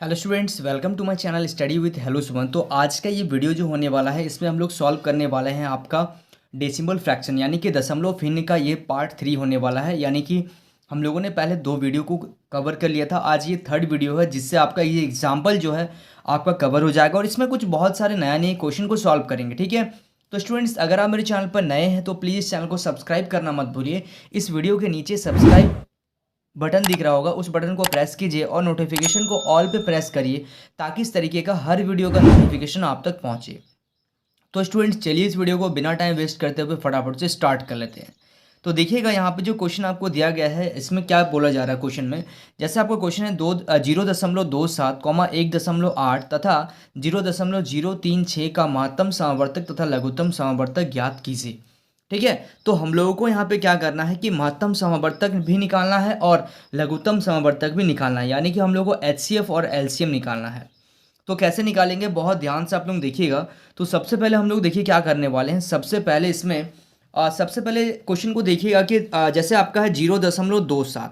Hello students, welcome to my channel study with hello Suman. तो आज का ये वीडियो जो होने वाला है इसमें हम लोग सॉल्व करने वाले हैं आपका डेसिमल फ्रैक्शन यानी कि दशमलव भिन्न का ये पार्ट 3 होने वाला है। यानी कि हम लोगों ने पहले 2 वीडियो को कवर कर लिया था, आज ये थर्ड वीडियो है जिससे आपका ये एग्जाम्पल जो है आपका कवर हो जाएगा और इसमें कुछ बहुत सारे नए नए क्वेश्चन को सॉल्व करेंगे। ठीक है, तो स्टूडेंट्स अगर आप मेरे चैनल पर नए हैं तो प्लीज़ चैनल को सब्सक्राइब करना मत भूलिए। इस वीडियो के नीचे सब्सक्राइब बटन दिख रहा होगा, उस बटन को प्रेस कीजिए और नोटिफिकेशन को ऑल पे प्रेस करिए ताकि इस तरीके का हर वीडियो का नोटिफिकेशन आप तक पहुंचे। तो स्टूडेंट्स चलिए इस वीडियो को बिना टाइम वेस्ट करते हुए फटाफट से स्टार्ट कर लेते हैं। तो देखिएगा यहाँ पे जो क्वेश्चन आपको दिया गया है इसमें क्या बोला जा रहा है क्वेश्चन में। जैसे आपका क्वेश्चन है 0.27, 1 तथा 0.036 का महत्तम समावर्तक तथा लघुत्तम समावर्तक ज्ञात कीजिए। ठीक है, तो हम लोगों को यहाँ पे क्या करना है कि महत्तम समावर्तक भी निकालना है और लघुत्तम समावर्तक भी निकालना है, यानी कि हम लोगों को एचसीएफ और एलसीएम निकालना है। तो कैसे निकालेंगे बहुत ध्यान से आप लोग देखिएगा। तो सबसे पहले हम लोग देखिए क्या करने वाले हैं। सबसे पहले इसमें सबसे पहले क्वेश्चन को देखिएगा कि जैसे आपका है 0.27,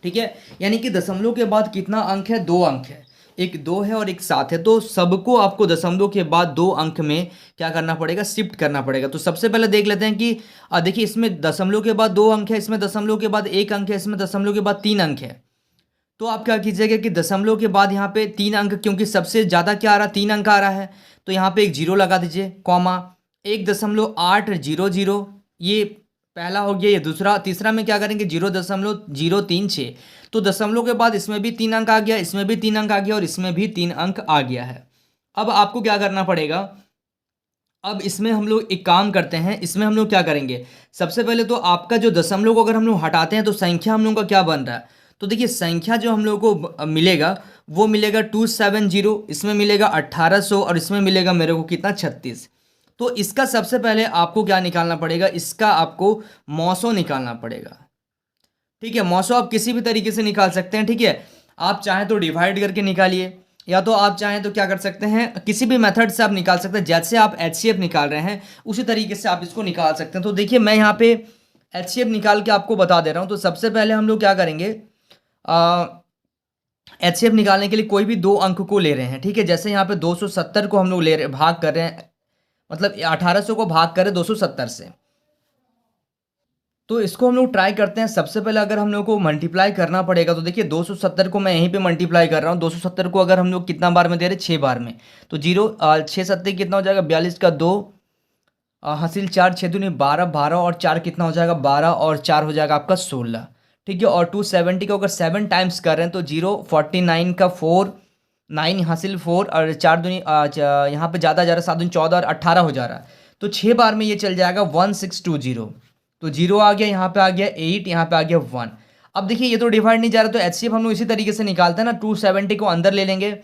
ठीक है, यानी कि दशमलव के बाद कितना अंक है, 2 अंक है, एक 2 है और एक 7 है। तो सबको आपको दशमलव के बाद 2 अंक में क्या करना पड़ेगा, शिफ्ट करना पड़ेगा। तो सबसे पहले देख लेते हैं कि देखिए इसमें दशमलव के बाद 2 अंक है, इसमें दशमलव के बाद 1 अंक है, इसमें दशमलव के बाद 3 अंक है। तो आप क्या कीजिएगा कि दशमलव के बाद यहाँ पे 3 अंक, क्योंकि सबसे ज़्यादा क्या आ रहा है, 3 अंक आ रहा है, तो यहाँ पे एक जीरो लगा दीजिए, कॉमा 1.800, ये पहला हो गया। ये दूसरा, तीसरा में क्या करेंगे 0.036। तो दशमलव के बाद इसमें भी 3 अंक आ गया, इसमें भी 3 अंक आ गया और इसमें भी 3 अंक आ गया है। अब आपको क्या करना पड़ेगा, अब इसमें हम लोग एक काम करते हैं, इसमें हम लोग क्या करेंगे, सबसे पहले तो आपका जो दशमलव को अगर हम लोग हटाते हैं तो संख्या हम लोग का क्या बन रहा है। तो देखिए संख्या जो हम लोग को मिलेगा वो मिलेगा 270, इसमें मिलेगा 1800 और इसमें मिलेगा मेरे को कितना 36। तो इसका सबसे पहले आपको क्या निकालना पड़ेगा, इसका आपको मौसो निकालना पड़ेगा। ठीक है, मौसो आप किसी भी तरीके से निकाल सकते हैं। ठीक है, आप चाहें तो डिवाइड करके निकालिए या तो आप चाहें तो क्या कर सकते हैं, किसी भी मेथड से आप निकाल सकते हैं। जैसे आप एचसीएफ निकाल रहे हैं उसी तरीके से आप इसको निकाल सकते हैं। तो देखिए मैं यहाँ पे एचसीएफ निकाल के आपको बता दे रहा हूँ। तो सबसे पहले हम लोग क्या करेंगे, एचसीएफ निकालने के लिए कोई भी 2 अंक को ले रहे हैं। ठीक है, जैसे यहाँ पे 270 को हम लोग ले रहे, भाग कर रहे हैं, मतलब 1800 को भाग करें 270 से। तो इसको हम लोग ट्राई करते हैं। सबसे पहले अगर हम लोग को मल्टीप्लाई करना पड़ेगा तो देखिए 270 को मैं यहीं पे मल्टीप्लाई कर रहा हूँ। 270 को अगर हम लोग कितना बार में दे रहे हैं, 6 बार में, तो 6 कितना हो जाएगा, 42 का 2 हासिल 4, 6 दूनी 12, 12 और 4 कितना हो जाएगा, 12 और 4 हो जाएगा आपका 16। ठीक है, और 270 को अगर 7 टाइम्स कर रहे हैं तो 049 का 4, 9 हासिल 4 और 4 दूनी यहाँ पे ज़्यादा जा रहा है, 7 दूनी 14 और 18 हो जा रहा है। तो 6 बार में ये चल जाएगा 1620। तो 0 आ गया, यहाँ पे आ गया 8, यहाँ पे आ गया 1। अब देखिए ये तो डिवाइड नहीं जा रहा, तो एचसीएफ हम लोग इसी तरीके से निकालते हैं ना, 270 को अंदर ले लेंगे।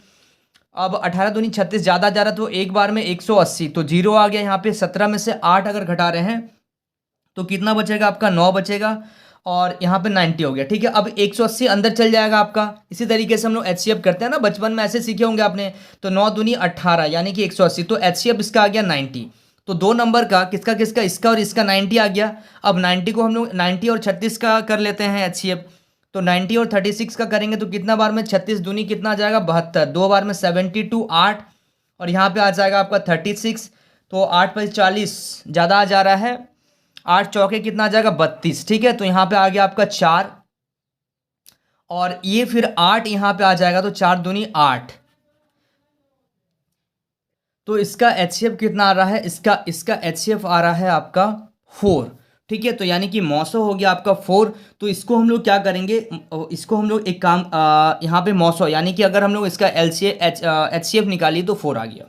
अब 18 दूनी 36 ज़्यादा जा रहा तो एक बार में 180, तो 0 आ गया यहाँ पे। 17 में से 8 अगर घटा रहे हैं तो कितना बचेगा आपका, 9 बचेगा और यहाँ पे 90 हो गया। ठीक है, अब 180 अंदर चल जाएगा आपका। इसी तरीके से हम लोग एचसीएफ करते हैं ना, बचपन में ऐसे सीखे होंगे आपने। तो 9 दूनी 18 यानी कि 180, तो एचसीएफ इसका आ गया 90। तो 2 नंबर का किसका किसका, इसका और इसका 90 आ गया। अब 90 को हम लोग 90 और 36 का कर लेते हैं एचसीएफ। तो 90 और 36 का करेंगे तो कितना बार में, 36 दूनी कितना आ जाएगा, 72, 2 बार में 72, 8 और यहाँ पे आ जाएगा आपका 36। तो 8 पर 40 ज़्यादा आ जा रहा है, 8 चौके कितना आ जाएगा, 32। ठीक है, तो यहाँ पे आ गया आपका 4 और ये फिर 8 यहाँ पे आ जाएगा, तो 4 दूनी 8। तो इसका एचसीएफ कितना आ रहा है, इसका एचसीएफ आ रहा है आपका 4। ठीक है, तो यानी कि मौसो हो गया आपका 4। तो इसको हम लोग क्या करेंगे, इसको हम लोग एक काम, यहाँ पे मौसो यानी कि अगर हम लोग इसका एचसीएफ निकालिए तो 4 आ गया।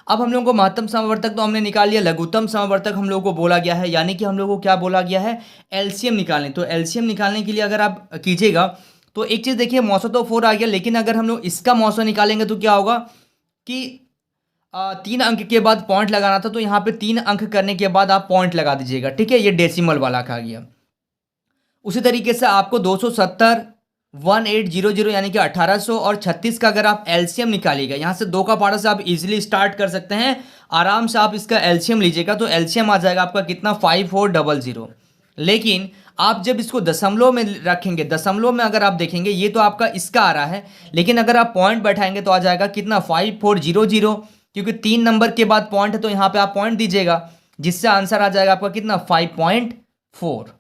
अब हम लोगों को महत्तम समावर्तक तो हमने निकाल लिया, लघुत्तम समावर्तक हम लोगों को बोला गया है, यानी कि हम लोगों को क्या बोला गया है, एलसीएम निकालने। तो एलसीएम निकालने के लिए अगर आप कीजिएगा तो एक चीज़ देखिए, मौसो तो 4 आ गया, लेकिन अगर हम लोग इसका मौसो निकालेंगे तो क्या होगा कि 3 अंक के बाद पॉइंट लगाना था, तो यहाँ पे 3 अंक करने के बाद आप पॉइंट लगा दीजिएगा। ठीक है, ये डेसिमल वाला कहा गया। उसी तरीके से आपको 270, 1800 यानी कि 1800 और 36 का अगर आप एलसीएम निकालिएगा, यहाँ से 2 का पारा से आप इजीली स्टार्ट कर सकते हैं, आराम से आप इसका एलसीएम लीजिएगा। तो एलसीएम आ जाएगा आपका कितना, 5400। लेकिन आप जब इसको दशमलव में रखेंगे, दशमलव में अगर आप देखेंगे ये तो आपका इसका आ रहा है, लेकिन अगर आप पॉइंट बैठाएंगे तो आ जाएगा कितना 5400, क्योंकि 3 नंबर के बाद पॉइंट है तो यहाँ पे आप पॉइंट दीजिएगा, जिससे आंसर आ जाएगा आपका कितना 5.4।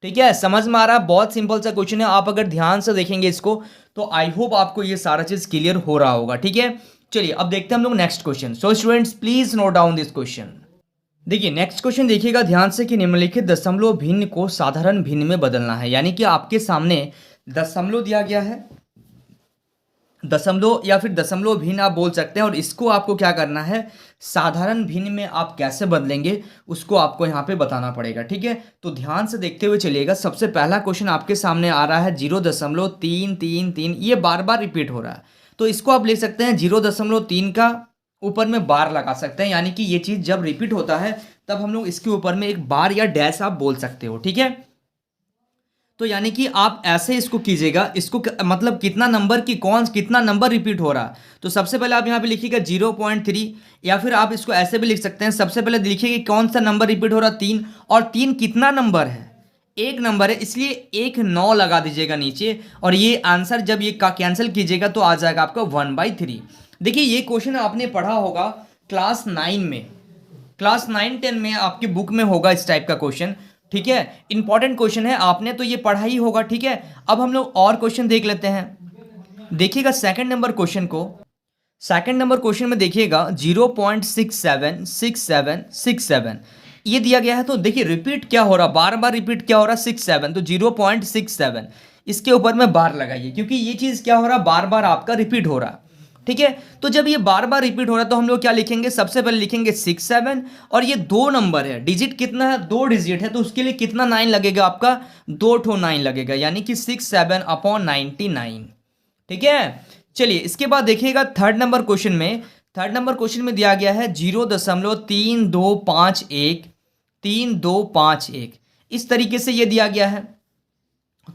ठीक है, समझ में आ रहा है? बहुत सिंपल सा क्वेश्चन है, आप अगर ध्यान से देखेंगे इसको तो आई होप आपको ये सारा चीज क्लियर हो रहा होगा। ठीक है, चलिए अब देखते हैं हम लोग next question. So students please note down this question. देखिए नेक्स्ट क्वेश्चन देखिएगा ध्यान से कि निम्नलिखित दशमलव भिन्न को साधारण भिन्न में बदलना है। यानी कि आपके सामने दशमलव दिया गया है, दशमलव या फिर दशमलव भिन्न आप बोल सकते हैं, और इसको आपको क्या करना है, साधारण भिन्न में आप कैसे बदलेंगे उसको आपको यहाँ पे बताना पड़ेगा। ठीक है, तो ध्यान से देखते हुए चलिएगा। सबसे पहला क्वेश्चन आपके सामने आ रहा है 0.333, ये बार बार रिपीट हो रहा है, तो इसको आप ले सकते हैं 0.3 का ऊपर में बार लगा सकते हैं, यानी कि ये चीज़ जब रिपीट होता है तब हम लोग इसके ऊपर में एक बार या डैश आप बोल सकते हो। ठीक है, तो यानी कि आप ऐसे इसको कीजिएगा, इसको मतलब कितना नंबर की कितना नंबर रिपीट हो रहा। तो सबसे पहले आप यहाँ पे लिखिएगा 0.3, या फिर आप इसको ऐसे भी लिख सकते हैं। सबसे पहले लिखिए कि कौन सा नंबर रिपीट हो रहा, 3, और 3 कितना नंबर है, एक नंबर है, इसलिए एक 9 लगा दीजिएगा नीचे, और ये आंसर जब ये का कैंसिल कीजिएगा तो आ जाएगा आपका 1/3। देखिए ये क्वेश्चन आपने पढ़ा होगा क्लास 9 में, क्लास 9-10 में आपकी बुक में होगा इस टाइप का क्वेश्चन। ठीक है, इंपॉर्टेंट क्वेश्चन है, आपने तो ये पढ़ा ही होगा। ठीक है, अब हम लोग और क्वेश्चन देख लेते हैं। देखिएगा सेकंड नंबर क्वेश्चन को, सेकंड नंबर क्वेश्चन में देखिएगा 0.676767 ये दिया गया है। तो देखिए रिपीट क्या हो रहा, बार बार रिपीट क्या हो रहा, 67, तो 0.67 इसके ऊपर में बार लगाइए, क्योंकि ये चीज़ क्या हो रहा, बार बार आपका रिपीट हो रहा। ठीक है, तो जब ये बार बार रिपीट हो रहा है तो हम लोग क्या लिखेंगे, सबसे पहले लिखेंगे 67, और ये 2 नंबर है, डिजिट कितना है, 2 डिजिट है, तो उसके लिए कितना 9 लगेगा आपका, 2 ठो 9 लगेगा, यानी कि 67/99। ठीक है, चलिए इसके बाद देखिएगा थर्ड नंबर क्वेश्चन में, थर्ड नंबर क्वेश्चन में दिया गया है 0.3251 इस तरीके से ये दिया गया है।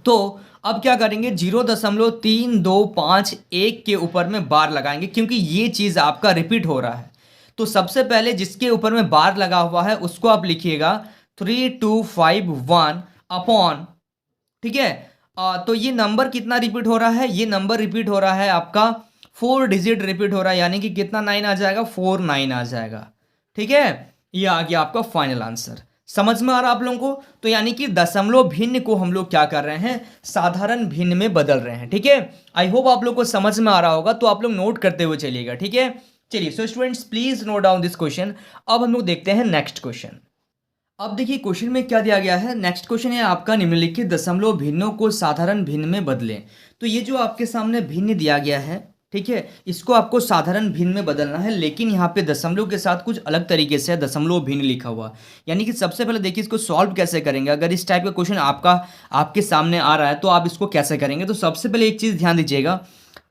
तो अब क्या करेंगे, 0.3251 के ऊपर में बार लगाएंगे, क्योंकि ये चीज़ आपका रिपीट हो रहा है। तो सबसे पहले जिसके ऊपर में बार लगा हुआ है उसको आप लिखिएगा 3251 अपॉन। ठीक है, तो ये नंबर कितना रिपीट हो रहा है, ये नंबर रिपीट हो रहा है आपका 4 डिजिट रिपीट हो रहा है, यानी कि कितना 9 आ जाएगा, 49 आ जाएगा। ठीक है, ये आ गया आपका फाइनल आंसर। समझ में आ रहा आप लोगों को? तो यानी कि दशमलव भिन्न को हम लोग क्या कर रहे हैं, साधारण भिन्न में बदल रहे हैं। ठीक है, आई होप आप लोग को समझ में आ रहा होगा, तो आप लोग नोट करते हुए चलिएगा। ठीक है, चलिए so students please note down this question. अब हम लोग देखते हैं नेक्स्ट क्वेश्चन। अब देखिए क्वेश्चन में क्या दिया गया है, नेक्स्ट क्वेश्चन है आपका निम्नलिखित दशमलव भिन्नों को साधारण भिन्न में बदलें। तो ये जो आपके सामने भिन्न दिया गया है, ठीक है, इसको आपको साधारण भिन्न में बदलना है, लेकिन यहाँ पे दशमलव के साथ कुछ अलग तरीके से दशमलव भिन्न लिखा हुआ। यानी कि सबसे पहले देखिए इसको सॉल्व कैसे करेंगे। अगर इस टाइप का क्वेश्चन आपके सामने आ रहा है तो आप इसको कैसे करेंगे। तो सबसे पहले एक चीज़ ध्यान दीजिएगा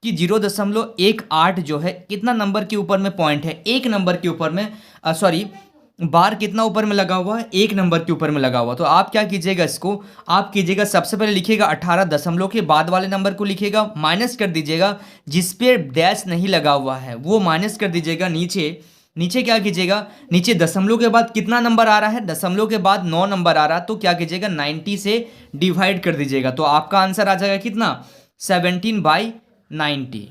कि 0.18 जो है कितना नंबर के ऊपर में पॉइंट है, एक नंबर के ऊपर में बार कितना ऊपर में लगा हुआ है, एक नंबर के ऊपर में लगा हुआ। तो आप क्या कीजिएगा, इसको आप कीजिएगा सबसे पहले लिखिएगा 18, दशमलव के बाद वाले नंबर को लिखिएगा, माइनस कर दीजिएगा, जिस पे डैश नहीं लगा हुआ है वो माइनस कर दीजिएगा। नीचे क्या कीजिएगा, नीचे दशमलव के बाद कितना नंबर आ रहा है, दशमलव के बाद 9 नंबर आ रहा है, तो क्या कीजिएगा 90 से डिवाइड कर दीजिएगा, तो आपका आंसर आ जाएगा कितना 17/90।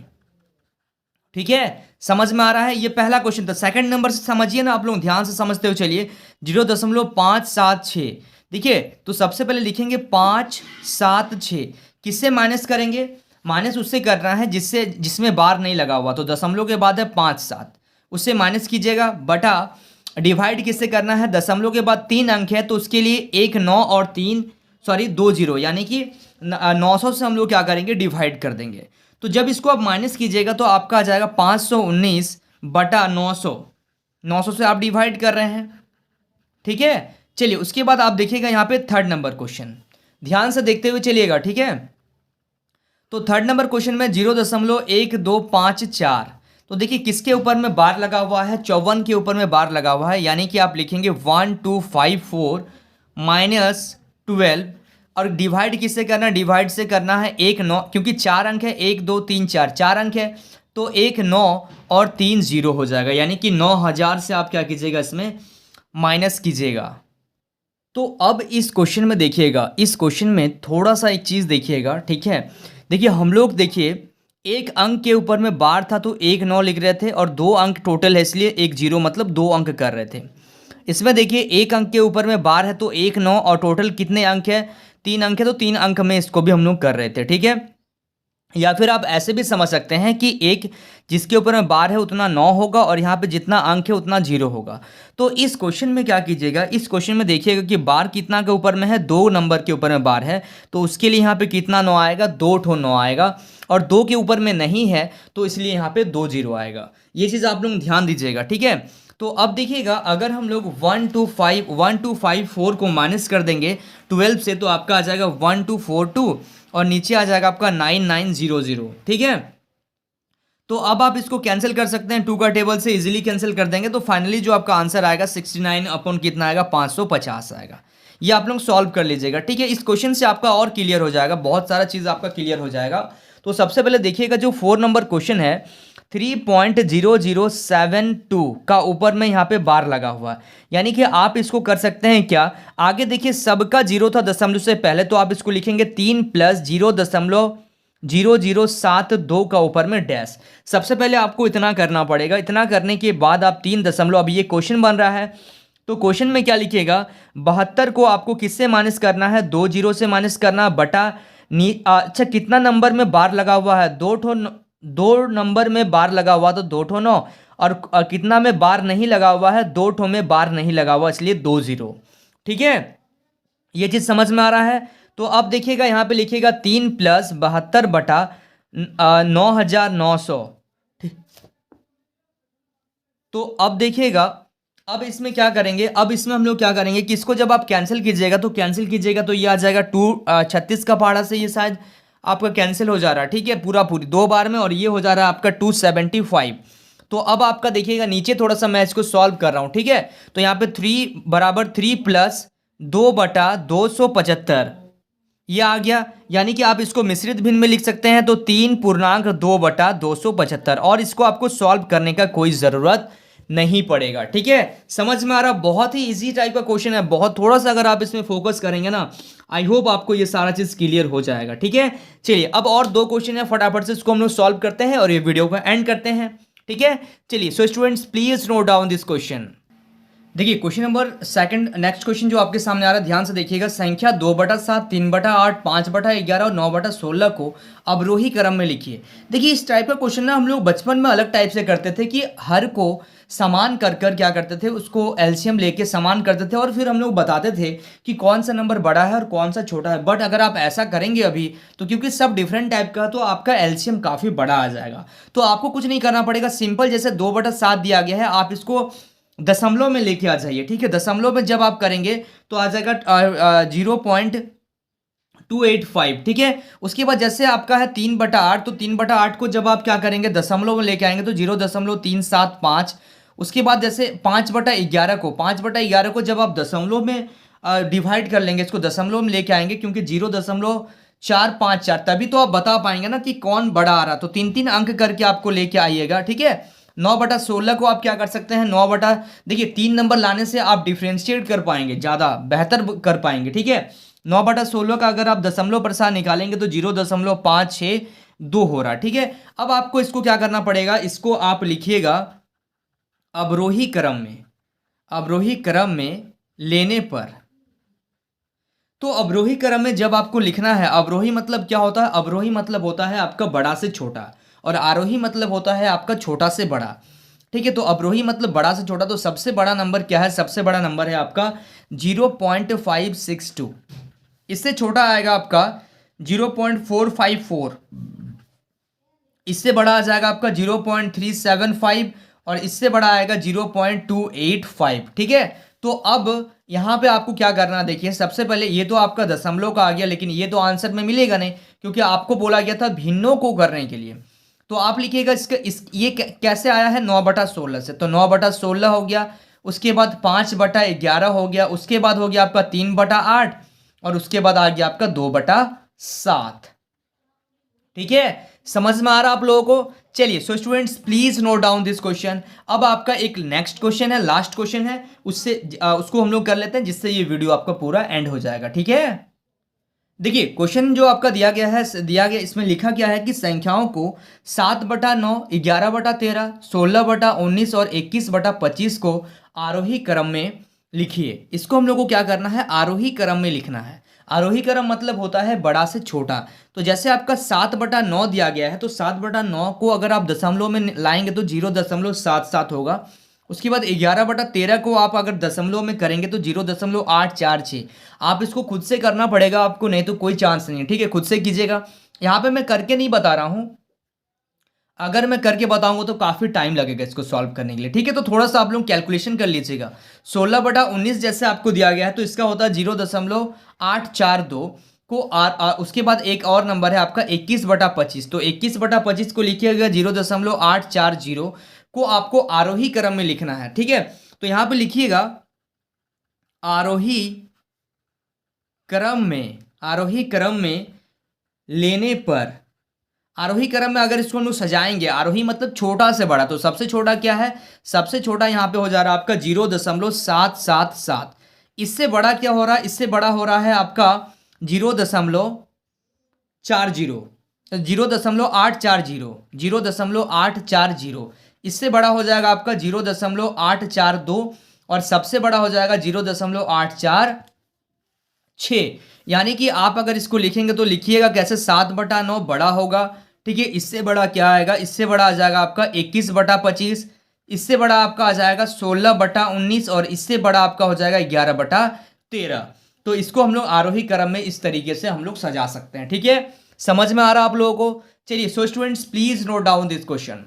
ठीक है, समझ में आ रहा है। ये पहला क्वेश्चन था। सेकंड नंबर से समझिए ना आप लोग, ध्यान से समझते हुए चलिए। 0.576 देखिए, तो सबसे पहले लिखेंगे 576, किससे माइनस करेंगे, माइनस उससे करना है जिसमें बार नहीं लगा हुआ। तो दशमलव के बाद है 57, उससे माइनस कीजिएगा, बटा डिवाइड किससे करना है, दशमलव के बाद 3 अंक है तो उसके लिए 1 9 और 2 0, यानी कि 900 से हम लोग क्या करेंगे, डिवाइड कर देंगे। तो जब इसको आप माइनस कीजिएगा तो आपका आ जाएगा 519 बटा 900, 900 से आप डिवाइड कर रहे हैं। ठीक है, चलिए उसके बाद आप देखिएगा यहाँ पे थर्ड नंबर क्वेश्चन, ध्यान से देखते हुए चलिएगा। ठीक है, तो थर्ड नंबर क्वेश्चन में 0.1254, तो देखिए किसके ऊपर में बार लगा हुआ है, 54 के ऊपर में बार लगा हुआ है, यानी कि आप लिखेंगे 1254 माइनस 12, और डिवाइड किससे करना है, डिवाइड से करना है 1 9, क्योंकि 4 अंक है, 1 2 3 4, 4 अंक है, तो 1 9 और 3 0 हो जाएगा, यानी कि 9000 से आप क्या कीजिएगा, इसमें माइनस कीजिएगा। तो अब इस क्वेश्चन में देखिएगा, इस क्वेश्चन में थोड़ा सा एक चीज़ देखिएगा, ठीक है। देखिए हम लोग देखिए एक अंक के ऊपर में बार था तो एक 9 लिख रहे थे और 2 अंक टोटल है इसलिए एक 0 मतलब 2 अंक कर रहे थे। इसमें देखिए एक अंक के ऊपर में बार है तो एक 9 और टोटल कितने अंक है, 3 अंक है तो 3 अंक में इसको भी हम लोग कर रहे थे, ठीक है। या फिर आप ऐसे भी समझ सकते हैं कि एक जिसके ऊपर में बार है उतना 9 होगा और यहाँ पे जितना अंक है उतना 0 होगा। तो इस क्वेश्चन में क्या कीजिएगा, इस क्वेश्चन में देखिएगा कि बार कितना के ऊपर में है, 2 नंबर के ऊपर में बार है तो उसके लिए यहाँ पे कितना 9 आएगा, 2 ठो 9 आएगा और 2 के ऊपर में नहीं है तो इसलिए यहाँ पे 2 0 आएगा। ये चीज़ आप लोग ध्यान दीजिएगा, ठीक है। तो अब देखिएगा अगर हम लोग 1 2 5 को माइनस कर देंगे 12 से तो आपका आ जाएगा 1242 और नीचे आ जाएगा आपका 9900, ठीक है। तो अब आप इसको कैंसिल कर सकते हैं, 2 का टेबल से इजीली कैंसिल कर देंगे तो फाइनली जो आपका आंसर आएगा 69 अपॉन कितना आएगा, 550 आएगा। ये आप लोग सॉल्व कर लीजिएगा, ठीक है। इस क्वेश्चन से आपका और क्लियर हो जाएगा, बहुत सारा चीज़ आपका क्लियर हो जाएगा। तो सबसे पहले देखिएगा जो 4 नंबर क्वेश्चन है 3.0072 का ऊपर में यहाँ पे बार लगा हुआ है, यानी कि आप इसको कर सकते हैं क्या, आगे देखिए सबका 0 था दशमलव से पहले तो आप इसको लिखेंगे 3 + 0.0072 का ऊपर में डैश। सबसे पहले आपको इतना करना पड़ेगा, इतना करने के बाद आप 3 दशमलव, अब ये क्वेश्चन बन रहा है तो क्वेश्चन में क्या लिखिएगा, 72 को आपको किससे माइनस करना है, 2 0 से माइनस करना बटा अच्छा कितना नंबर में बार लगा हुआ है, 2 नंबर में बार लगा हुआ तो 2 ठो 9 और कितना में बार नहीं लगा हुआ है, 2 ठो में बार नहीं लगा हुआ इसलिए 2 0, ठीक है। ये चीज समझ में आ रहा है। तो अब देखिएगा यहाँ पे लिखिएगा 3 + 72 बटा 9900, ठीक। तो अब देखिएगा अब इसमें क्या करेंगे, अब इसमें हम लोग क्या करेंगे कि इसको जब आप कैंसिल कीजिएगा तो ये आ जाएगा 36 का पहाड़ा से ये शायद आपका कैंसिल हो जा रहा है, ठीक है, पूरी 2 बार में, और ये हो जा रहा है आपका 275। तो अब आपका देखिएगा नीचे थोड़ा सा मैं इसको सॉल्व कर रहा हूँ, ठीक है। तो यहाँ पे 3 बराबर 3 + 2 बटा 275 ये आ गया, यानी कि आप इसको मिश्रित भिन्न में लिख सकते हैं तो 3.2 बटा 275 और इसको आपको सॉल्व करने का कोई ज़रूरत नहीं पड़ेगा, ठीक है। समझ में आ रहा, बहुत ही इजी टाइप का क्वेश्चन है, बहुत थोड़ा सा अगर आप इसमें फोकस करेंगे ना, आई होप आपको ये सारा चीज क्लियर हो जाएगा, ठीक है। चलिए अब और 2 क्वेश्चन है, फटाफट से इसको हम लोग सॉल्व करते हैं और ये वीडियो को एंड करते हैं, ठीक है। चलिए so students please note down this question. देखिए question number second, next question जो आपके सामने आ रहा है ध्यान से देखिएगा, संख्या 2/7, 3/8, 5/11 और 9/16 को अवरोही क्रम में लिखिए। देखिए इस टाइप का क्वेश्चन ना हम लोग बचपन में अलग टाइप से करते थे कि हर को समान कर क्या करते थे, उसको एलसीएम लेके समान करते थे और फिर हम लोग बताते थे कि कौन सा नंबर बड़ा है और कौन सा छोटा है। बट अगर आप ऐसा करेंगे अभी तो क्योंकि सब डिफरेंट टाइप का तो आपका एलसीएम काफ़ी बड़ा आ जाएगा। तो आपको कुछ नहीं करना पड़ेगा, सिंपल जैसे 2/7 दिया गया है आप इसको दशमलव में लेके आ जाइए, ठीक है। दशमलव में जब आप करेंगे तो आ जाएगा 0.285, ठीक है। उसके बाद जैसे आपका है 3/8 तो 3/8 को जब आप क्या करेंगे दशमलव में लेके आएंगे तो 0.375। उसके बाद जैसे 5/11 को जब आप दशमलव में डिवाइड कर लेंगे, इसको दशमलव में लेके आएंगे क्योंकि 0.454 तभी तो आप बता पाएंगे ना कि कौन बड़ा आ रहा। तो 3 अंक करके आपको लेके आइएगा, ठीक है। 9/16 को आप क्या कर सकते हैं, देखिए 3 नंबर लाने से आप डिफ्रेंशिएट कर पाएंगे, ज़्यादा बेहतर कर पाएंगे, ठीक है। 9/16 का अगर आप दशमलव प्रसार निकालेंगे तो 0.562 हो रहा, ठीक है। अब आपको इसको क्या करना पड़ेगा, इसको आप लिखिएगा अवरोही क्रम में लेने पर। तो अवरोही क्रम में जब आपको लिखना है, अवरोही मतलब क्या होता है, अवरोही मतलब होता है आपका बड़ा से छोटा और आरोही मतलब होता है आपका छोटा से बड़ा, ठीक है। तो अवरोही मतलब बड़ा से छोटा, तो सबसे बड़ा नंबर क्या है, सबसे बड़ा नंबर है आपका 0.562। इससे छोटा आएगा आपका 0.454, इससे बड़ा आ जाएगा आपका 0.375 और इससे बड़ा आएगा 0.285, ठीक है। तो अब यहाँ पे आपको क्या करना है, देखिए सबसे पहले ये तो आपका दशमलव का आ गया, लेकिन ये तो आंसर में मिलेगा नहीं क्योंकि आपको बोला गया था भिन्नों को करने के लिए। तो आप लिखिएगा ये कैसे आया है 9/16 से, तो 9/16 हो गया, उसके बाद 5/11 हो गया, उसके बाद हो गया आपका 3/8 और उसके बाद आ गया आपका 2/7, ठीक है। समझ में आ रहा आप लोगों को? चलिए so students please note down this question. अब आपका एक नेक्स्ट क्वेश्चन है, लास्ट क्वेश्चन है, उससे उसको हम लोग कर लेते हैं, जिससे ये वीडियो आपका पूरा एंड हो जाएगा। ठीक है, देखिए क्वेश्चन जो आपका दिया गया इसमें लिखा क्या है कि संख्याओं को 7/9, 11/13, 16/19 और 21/25 को आरोही क्रम में लिखिए। इसको हम लोग को क्या करना है, आरोही क्रम में लिखना है। आरोही क्रम मतलब होता है बड़ा से छोटा। तो जैसे आपका 7/9 दिया गया है, तो 7/9 को अगर आप दशमलव में लाएंगे तो 0.77 होगा। उसके बाद 11/13 को आप अगर दशमलव में करेंगे तो 0.846। आप इसको खुद से करना पड़ेगा आपको, नहीं तो कोई चांस नहीं है। ठीक है, खुद से कीजिएगा। यहाँ पे मैं करके नहीं बता रहा हूँ, अगर मैं करके बताऊंगा तो काफ़ी टाइम लगेगा इसको सॉल्व करने के लिए। ठीक है, तो थोड़ा सा आप लोग कैलकुलेशन कर लीजिएगा। 16/19 जैसे आपको दिया गया है तो इसका होता है 0.842 को उसके बाद एक और नंबर है आपका 21/25। तो 21/25 को लिखिएगा 0.840 को आपको आरोही क्रम में लिखना है। ठीक है, तो यहाँ पे लिखिएगा आरोही क्रम में लेने पर, आरोही क्रम में अगर इसको हम लोग सजाएंगे, आरोही मतलब छोटा से बड़ा, तो सबसे छोटा क्या है, सबसे छोटा यहाँ पे हो जा रहा है आपका 0.777। इससे बड़ा क्या हो रहा है, इससे बड़ा हो रहा है आपका 0.40, 0.840। इससे बड़ा हो जाएगा आपका 0.842 और सबसे बड़ा हो जाएगा 0.846। यानी कि आप अगर इसको लिखेंगे तो लिखिएगा कैसे, 7/9 बड़ा होगा। ठीक है, इससे बड़ा क्या आएगा, इससे बड़ा आ जाएगा आपका 21/25, इससे बड़ा आपका आ जाएगा 16/19 और इससे बड़ा आपका हो जाएगा 11/13। तो इसको हम लोग आरोही क्रम में इस तरीके से हम लोग सजा सकते हैं। ठीक है, समझ में आ रहा आप लोगों को? चलिए so students please note down this question.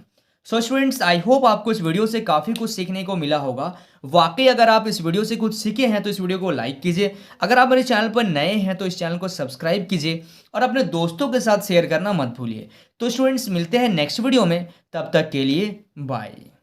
So students I hope आपको इस वीडियो से काफ़ी कुछ सीखने को मिला होगा। वाकई अगर आप इस वीडियो से कुछ सीखे हैं तो इस वीडियो को लाइक कीजिए। अगर आप मेरे चैनल पर नए हैं तो इस चैनल को सब्सक्राइब कीजिए और अपने दोस्तों के साथ शेयर करना मत भूलिए। तो स्टूडेंट्स मिलते हैं नेक्स्ट वीडियो में, तब तक के लिए बाय।